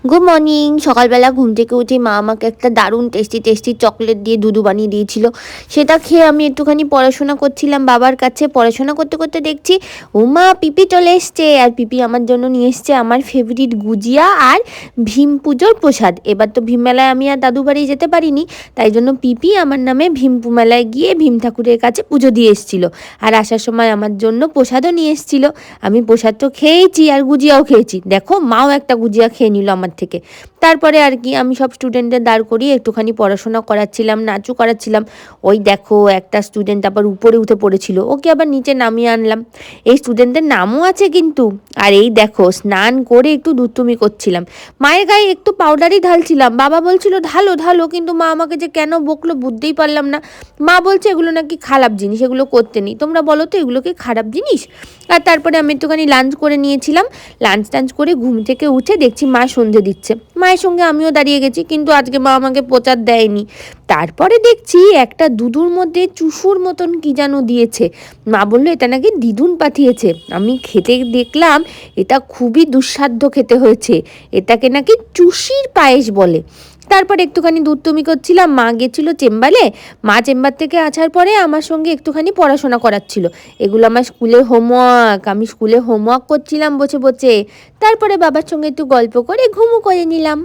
Good morning. সকালবেলা ঘুম থেকে উঠে মা আমাকে একটা দারুণ টেস্টি টেস্টি চকলেট দিয়ে দুধু বানিয়ে দিয়েছিল। সেটা খেয়ে আমি একটুখানি পড়াশোনা করছিলাম বাবার কাছে। পড়াশোনা করতে করতে দেখছি ও মা পিপি চলে এসছে, আর পিপি আমার জন্য নিয়ে এসছে আমার ফেভারিট গুজিয়া আর ভীম পুজোর প্রসাদ। এবার তো ভীম মেলায় আমি আর দাদু বাড়ি যেতে পারিনি, তাই জন্য পিপি আমার নামে ভীম মেলায় গিয়ে ভীম ঠাকুরের কাছে পুজো দিয়ে এসেছিল, আর আসার সময় আমার জন্য প্রসাদও নিয়ে এসেছিল। আমি প্রসাদ তো খেয়েছি আর গুজিয়াও খেয়েছি। দেখো মাও একটা গুজিয়া খেয়ে নিল আমার থেকে। তারপরে আর কি আমি সব স্টুডেন্টদের দাঁড় করিয়ে একটুখানি পড়াশোনা করাচ্ছিলাম, নাচও করাচ্ছিলাম। ওই দেখো একটা স্টুডেন্ট আবার উপরে উঠে পড়েছিল, ওকে আবার নিচে নামিয়ে আনলাম। এই স্টুডেন্টদের নামও আছে কিন্তু। আর এই দেখো স্নান করে একটু দুষ্টুমি করছিলাম, মায়ের গায়ে একটু পাউডারই ঢালছিলাম। বাবা বলছিল ঢালো ঢালো, কিন্তু মা আমাকে যে কেন বকলো বুঝতেই পারলাম না। মা বলছে এগুলো নাকি খারাপ জিনিস, এগুলো করতে নেই। তোমরা বলো তো এগুলো কি খারাপ জিনিস? আর তারপরে আমি একটুখানি লাঞ্চ করে নিয়েছিলাম। লাঞ্চ টাঞ্চ করে ঘুম থেকে উঠে দেখছি মা সন্ধে দিচ্ছে, মায়ের সঙ্গে আমিও দাঁড়িয়ে গেছি, কিন্তু আজকে মা আমাকে প্রচার দেয়নি। তারপরে দেখছি একটা দুধুর মধ্যে চুষুর মতন কি যেন দিয়েছে। মা বললো এটা নাকি দিদুন পাঠিয়েছে। আমি খেতে দেখলাম এটা খুবই দুঃসাধ্য খেতে হয়েছে, এটাকে নাকি চুষির পায়েস বলে। তারপর একটুখানি দুধটুমি করছিলাম, মা গেছিলো চেম্বারে। মা চেম্বার থেকে আসার পরে আমার সঙ্গে একটুখানি পড়াশোনা করাচ্ছিল। এগুলো আমার স্কুলের হোমওয়ার্ক, আমি স্কুলে হোমওয়ার্ক করছিলাম বসে বসে। তারপরে বাবার সঙ্গে একটু গল্প করে ঘুমও করে নিলাম।